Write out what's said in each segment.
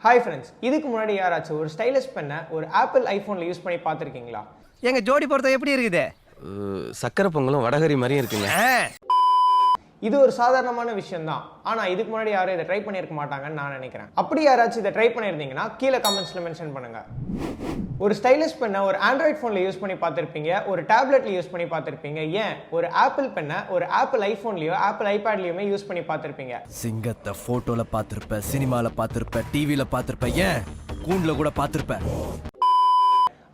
Hi friends, இதுக்கு முன்னாடி யாராச்சும் ஒரு ஸ்டைலிஷ் பெண்ணை ஒரு ஆப்பிள் ஐஃபோனில் யூஸ் பண்ணி பார்த்துருக்கீங்களா? எங்க ஜோடி பொறுத்த எப்படி இருக்குது? சக்கரை பொங்கலும் வடகரி மாதிரியும் இருக்குங்க. இது ஒரு சாதாரணமான விஷயம் தான். ஆனால் இதுக்கு முன்னாடி யாரும் இதை ட்ரை பண்ணியிருக்க மாட்டாங்கன்னு நான் நினைக்கிறேன். அப்படி யாராச்சும் இதை ட்ரை பண்ணியிருந்தீங்கன்னா கீழே கமெண்ட்ஸில் மென்ஷன் பண்ணுங்க. ஒரு ஸ்டைலிஷ் பெண்ணை ஒரு ஆண்ட்ராய்ட் ஃபோனில் யூஸ் பண்ணி பார்த்துருப்பீங்க, ஒரு டேப்லெட்ல யூஸ் பண்ணி பார்த்துருப்பீங்க, ஏன் ஒரு ஆப்பிள் பெண்ணை ஒரு ஆப்பிள் ஐஃபோன்லையோ ஆப்பிள் ஐபேட்லையுமே யூஸ் பண்ணி பார்த்துருப்பீங்க. சிங்கத்தை போட்டோல பார்த்துருப்ப, சினிமால பார்த்துருப்ப, டிவியில பார்த்துருப்ப, ஏன் கூண்டுல கூட பார்த்துருப்ப.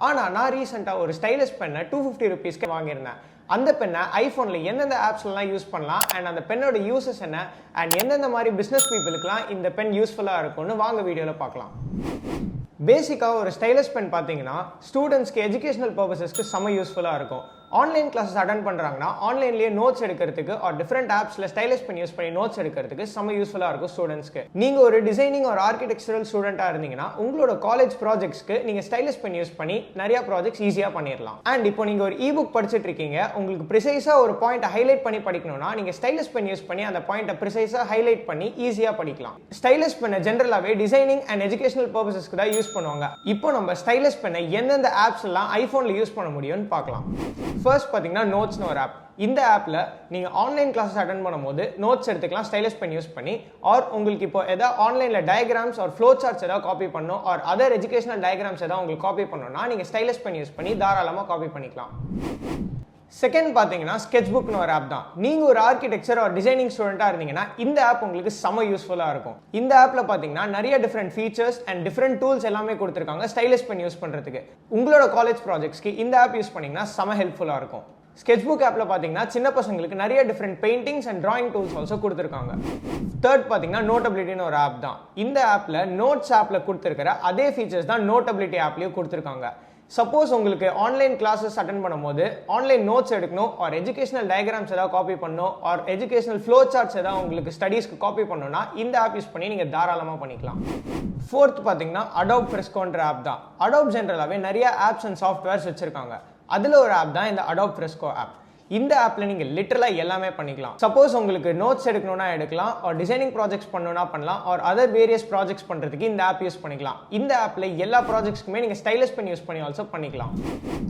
ஆனால் நான் ரீசெண்டாக ஒரு ஸ்டைலிஷ் பெண்ணை 250 rupeesக்கு வாங்கியிருந்தேன். அந்த பெண்ணை ஐஃபோனில் எந்தெந்த ஆப்ஸ்லாம் யூஸ் பண்ணலாம் அண்ட் அந்த பெண்ணோட யூசஸ் என்ன அண்ட் எந்தெந்த மாதிரி பிஸ்னஸ் பீப்புளுக்குலாம் இந்த பென் யூஸ்ஃபுல்லாக இருக்கும்னு வாங்க வீடியோவில் பார்க்கலாம். பேசிக்காக ஒரு ஸ்டைலிஷ் பென் பார்த்தீங்கன்னா ஸ்டூடெண்ட்ஸ்க்கு எஜுகேஷனல் பர்பஸஸ்க்கு செம்ம யூஸ்ஃபுல்லாக இருக்கும். ஆன்லைன் கிளாஸஸ் அட்டன் பண்ணுறாங்கன்னா ஆன்லைன்லேயே நோட்ஸ் எடுக்கிறதுக்கு ஆர் டிஃப்ரெண்ட் ஆப்ஸில் ஸ்டைலிஷ் பென் யூஸ் பண்ணி நோட்ஸ் எடுக்கிறதுக்கு செம்ம யூஸ்ஃபுல்லாக இருக்கும் ஸ்டூடெண்ட்ஸ்க்கு. நீங்கள் ஒரு டிசைனிங் ஒரு ஆர்கிடெக்சரல் ஸ்டூடெண்ட்டாக இருந்தீங்கன்னா உங்களோட காலேஜ் ப்ராஜெக்ட்ஸ்க்கு நீங்கள் ஸ்டைலிஷ் பென் யூஸ் பண்ணி நிறைய ப்ராஜெக்ட்ஸ் ஈஸியாக பண்ணிடலாம். அண்ட் இப்போ நீங்கள் ஒரு இபுக் படிச்சுட்டு இருக்கீங்க, உங்களுக்கு ப்ரிசைஸாக ஒரு பாயிண்ட்டை ஹைலைட் பண்ணி படிக்கணும்னா நீங்கள் ஸ்டைலிஷ் பென் யூஸ் பண்ணி அந்த பாயிண்ட்டை ப்ரிசைஸாக ஹைலைட் பண்ணி ஈஸியாக படிக்கலாம். ஸ்டைலிஷ் பென்னை ஜென்ரலாகவே டிசைனிங் அண்ட் எஜுகேஷனல் பர்பஸஸ்க்கு தான் யூஸ் பண்ணுவாங்க. இப்போ நம்ம ஸ்டைலிஷ் பென்னை எந்தெந்த ஆப்ஸ் எல்லாம் ஐஃபோனில் யூஸ் பண்ண முடியும்னு பார்க்கலாம். ஃபர்ஸ்ட் பார்த்தீங்கன்னா நோட்ஸ்னு ஒரு ஆப். இந்த ஆப்பில் நீங்கள் ஆன்லைன் கிளாஸஸ் அட்டன் பண்ணும்போது நோட்ஸ் எடுத்துக்கலாம் ஸ்டைலிஷ் பென் யூஸ் பண்ணி. ஆர் உங்களுக்கு இப்போ எதாவது ஆன்லைனில் டயக்ராம்ஸ் ஆர் ஃப்ளோ சார்ட்ஸ் ஏதாவது காப்பி பண்ணணும் ஆர் அதர் எஜுகேஷனல் டயக்ராம்ஸ் ஏதாவது உங்களுக்கு காப்பி பண்ணணும்னா நீங்கள் ஸ்டைலிஷ் பென் யூஸ் பண்ணி தாராளமாக காப்பி பண்ணிக்கலாம். செகண்ட் பார்த்தீங்கன்னா ஸ்கெட்ச்புக்னு ஒரு ஆப் தான். நீங்கள் ஒரு ஆர்கிடெக்சர் ஒரு டிசைனிங் ஸ்டூடெண்ட்டாக இருந்தீங்கன்னா இந்த ஆப் உங்களுக்கு செம்ம யூஸ்ஃபுல்லாக இருக்கும். இந்த ஆப்பில் பார்த்தீங்கன்னா நிறைய different features and different tools எல்லாமே கொடுத்துருக்காங்க ஸ்டைலிஷ் பென் யூஸ் பண்ணுறதுக்கு. உங்களோட காலேஜ் ப்ராஜெக்ட்ஸ்க்கு இந்த ஆப் யூஸ் பண்ணிங்கன்னா செம்ம ஹெல்ப்ஃபுல்லாக இருக்கும். ஸ்கெட்ச்புக் ஆப்பில் பார்த்தீங்கன்னா சின்ன பசங்களுக்கு நிறைய different paintings and drawing tools also கொடுத்துருக்காங்க. தேர்ட் பார்த்தீங்கன்னா நோட்டபிலிட்டின்னு ஒரு ஆப் தான். இந்த ஆப்பில் நோட்ஸ் ஆப்பில் கொடுத்துருக்கிற அதே ஃபீச்சர்ஸ் தான் நோட்டபிலிட்டி ஆப்லேயும் கொடுத்துருக்காங்க. சப்போஸ் உங்களுக்கு ஆன்லைன் கிளாஸஸ் அட்டன் பண்ணும்போது ஆன்லைன் நோட்ஸ் எடுக்கணும் ஆர் எஜுகேஷனல் டயக்ராம்ஸ் ஏதாவது காப்பி பண்ணணும் ஆர் எஜுகேஷனல் ஃப்ளோ சார்ட்ஸ் ஏதாவது உங்களுக்கு ஸ்டடீஸ்க்கு காப்பி பண்ணணும்னா இந்த ஆப் யூஸ் பண்ணி நீங்கள் தாராளமாக பண்ணிக்கலாம். ஃபோர்த் பார்த்தீங்கன்னா அடோப் ஃப்ரெஸ்கோன்ற ஆப் தான். அடோப் ஜென்ரலாகவே நிறைய ஆப்ஸ் அண்ட் சாஃப்ட்வேர்ஸ் வச்சிருக்காங்க. அதில் ஒரு ஆப் தான் இந்த அடோப் ஃப்ரெஸ்கோ ஆப். இந்த ஆப்ல நீங்க லிட்டரலா எல்லாமே பண்ணிக்கலாம். சப்போஸ் உங்களுக்கு நோட்ஸ் எடுக்கணும்னா எடுக்கலாம், ஆர் டிசைனிங் ப்ராஜெக்ட்ஸ் பண்ணணும்னா பண்ணலாம், ஆர் அதர் வேரியஸ் ப்ராஜெக்ட்ஸ் பண்றதுக்கு இந்த ஆப் யூஸ் பண்ணிக்கலாம். இந்த ஆப்ல எல்லா ப்ராஜெக்ட்ஸ்க்குமே நீங்க ஸ்டைலிஷ் பென் யூஸ் பண்ணி ஆல்சோ பண்ணிக்கலாம்.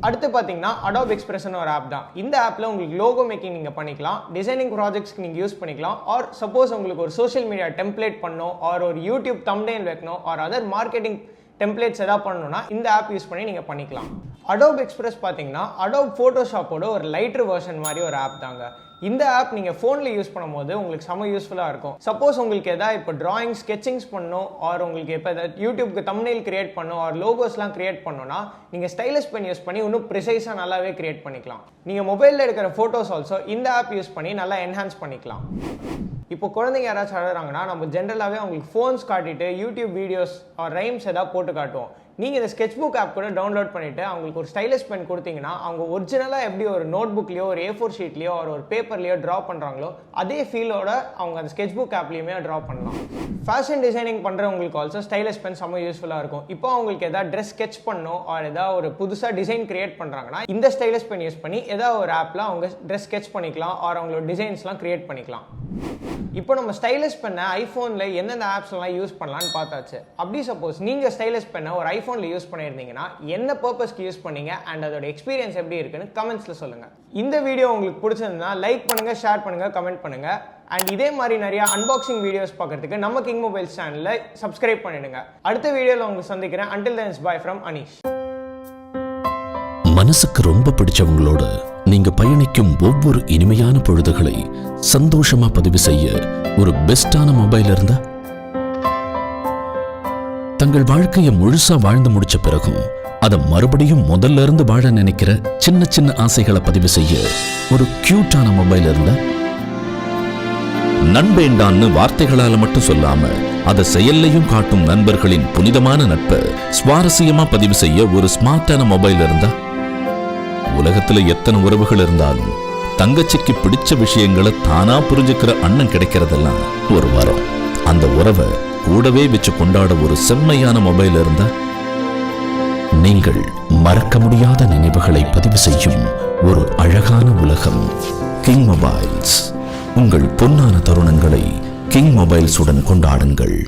அடுத்து பாத்தீங்கன்னா அடோப் எக்ஸ்பிரஸ்னு ஒரு ஆப் தான். இந்த ஆப்ல உங்களுக்கு லோகோ மேக்கிங் நீங்க பண்ணிக்கலாம், டிசைனிங் ப்ராஜெக்ட்ஸ்க்கு நீங்க யூஸ் பண்ணிக்கலாம், ஆர் சப்போஸ் உங்களுக்கு ஒரு சோஷியல் மீடியா டெம்ப்ளேட் பண்ணணும் ஆர் ஒரு யூடியூப் தம்ப்நெயில் வைக்கணும் ஆர் அதர் மார்க்கெட்டிங் டெம்ப்ளேட்ஸ் ஏதாவது பண்ணணும்னா இந்த ஆப் யூஸ் பண்ணி நீங்கள் பண்ணிக்கலாம். அடோப் எக்ஸ்பிரஸ் பார்த்தீங்கன்னா அடோப் ஃபோட்டோஷாப்போட ஒரு லைட்டர் வெர்ஷன் மாதிரி ஒரு ஆப் தாங்க. இந்த ஆப் நீங்கள் ஃபோனில் யூஸ் பண்ணும்போது உங்களுக்கு செம்ம யூஸ்ஃபுல்லாக இருக்கும். சப்போஸ் உங்களுக்கு எதாவது இப்போ டிராயிங் ஸ்கெச்சிங்ஸ் பண்ணணும் ஆர் உங்களுக்கு இப்போ எதாவது யூடியூப்க்கு தம்ப்நெயில் கிரியேட் பண்ணணும் ஆர் லோகோஸ்லாம் கிரியேட் பண்ணணும்னா நீங்கள் ஸ்டைலிஷ் பென் யூஸ் பண்ணி இன்னும் ப்ரிசைஸாக நல்லாவே கிரியேட் பண்ணிக்கலாம். நீங்கள் மொபைலில் எடுக்கிற ஃபோட்டோஸ் ஆல்சோ இந்த ஆப் யூஸ் பண்ணி நல்லா என்ஹான்ஸ் பண்ணிக்கலாம். இப்போ குழந்தைங்க யாராச்சும் அழுறாங்கன்னா நம்ம ஜென்ரலாகவே அவங்களுக்கு ஃபோன்ஸ் காட்டிட்டு யூடியூப் வீடியோஸ் ஆர் ரைம்ஸ் ஏதாவது போட்டு காட்டுவோம். நீங்கள் இந்த ஸ்கெட்ச்புக் ஆப் கூட டவுன்லோட் பண்ணிவிட்டு அவங்களுக்கு ஒரு ஸ்டைலிஷ் பென் கொடுத்தீங்கன்னா அவங்க ஒரிஜினலாக எப்படி ஒரு நோட் புக்லையோ ஒரு A4 ஷீட்லையோ ஒரு பேப்பர்லையோ ட்ரா பண்ணுறாங்களோ அதே ஃபீலோட அவங்க அந்த ஸ்கெட்ச்புக் ஆப்லேயுமே ட்ரா பண்ணலாம். ஃபேஷன் டிசைனிங் பண்ணுறவங்களுக்கு ஆல்சோ ஸ்டைலிஷ் பென் செம்ம யூஸ்ஃபுல்லாக இருக்கும். இப்போ அவங்களுக்கு எதாவது ட்ரெஸ் ஸ்கெட்ச் பண்ணணும் ஆர் ஏதாவது ஒரு புதுசாக டிசைன் கிரியேட் பண்ணுறாங்கன்னா இந்த ஸ்டைலிஷ் பென் யூஸ் பண்ணி ஏதாவது ஒரு ஆப்பில் அவங்க ட்ரெஸ் ஸ்கெட்ச் பண்ணிக்கலாம் ஆர் அவங்களோட டிசைன்ஸ்லாம் கிரியேட் பண்ணிக்கலாம். இப்போ நம்ம ஸ்டைலிஷ் பென்னை ஐஃபோனில் எந்தெந்த ஆப்ஸ்லாம் யூஸ் பண்ணலான்னு பார்த்தாச்சு. அப்படி சப்போஸ் நீங்கள் ஸ்டைலிஷ் பென்னை ஒரு ஐஃபோனில் யூஸ் பண்ணியிருந்தீங்கன்னா என்ன பர்பஸ்க்கு யூஸ் பண்ணீங்க அண்ட் அதோட எக்ஸ்பீரியன்ஸ் எப்படி இருக்குன்னு கமெண்ட்ஸில் சொல்லுங்கள். இந்த வீடியோ உங்களுக்கு பிடிச்சிருந்தா லைக் பண்ணுங்கள், ஷேர் பண்ணுங்கள், கமெண்ட் பண்ணுங்கள். அண்ட் இதே மாதிரி நிறைய அன்பாக்சிங் வீடியோஸ் பார்க்கறதுக்கு நம்ம கிங் மொபைல்ஸ் சேனலை சப்ஸ்கிரைப் பண்ணிடுங்க. அடுத்த வீடியோவில் உங்களுக்கு சந்திக்கிறேன். Until then, it's bye from Anish. மனசுக்கு ரொம்ப பிடிச்சவங்களோட நீங்க பயணிக்கும் ஒவ்வொரு இனிமையான பொழுதுகளை சந்தோஷமா பதிவு செய்ய ஒரு பெஸ்டான மொபைல் இருந்தா, தங்கள் வாழ்க்கையை முழுசா வாழ்ந்து முடிச்ச பிறகும் அதை மறுபடியும் முதல்ல இருந்து வாழ நினைக்கிற சின்ன சின்ன ஆசைகளை பதிவு செய்ய ஒரு கியூட்டான மொபைல் இருந்தா, நண்பேண்டான்னு வார்த்தைகளால மட்டும் சொல்லாம அதை செயல்லையும் காட்டும் நண்பர்களின் புனிதமான நட்பை சுவாரஸ்யமா பதிவு செய்ய ஒரு ஸ்மார்ட்டான மொபைல் இருந்தா, உலகத்துல எத்தனை உறவுகள் இருந்தாலும் தங்கச்சிக்கு பிடிச்ச விஷயங்களை தானா புரிஞ்சுக்கிற அண்ணன் கிடைக்கிறதெல்லாம் ஒரு வரம். அந்த உறவை கூடவே வச்சு கொண்டாட ஒரு செம்மையான மொபைல் இருந்தா, நீங்கள் மறக்க முடியாத நினைவுகளை பதிவு செய்யும் ஒரு அழகான உலகம். King mobiles. உங்கள் பொன்னான தருணங்களை கிங் மொபைல்ஸுடன் கொண்டாடுங்கள்.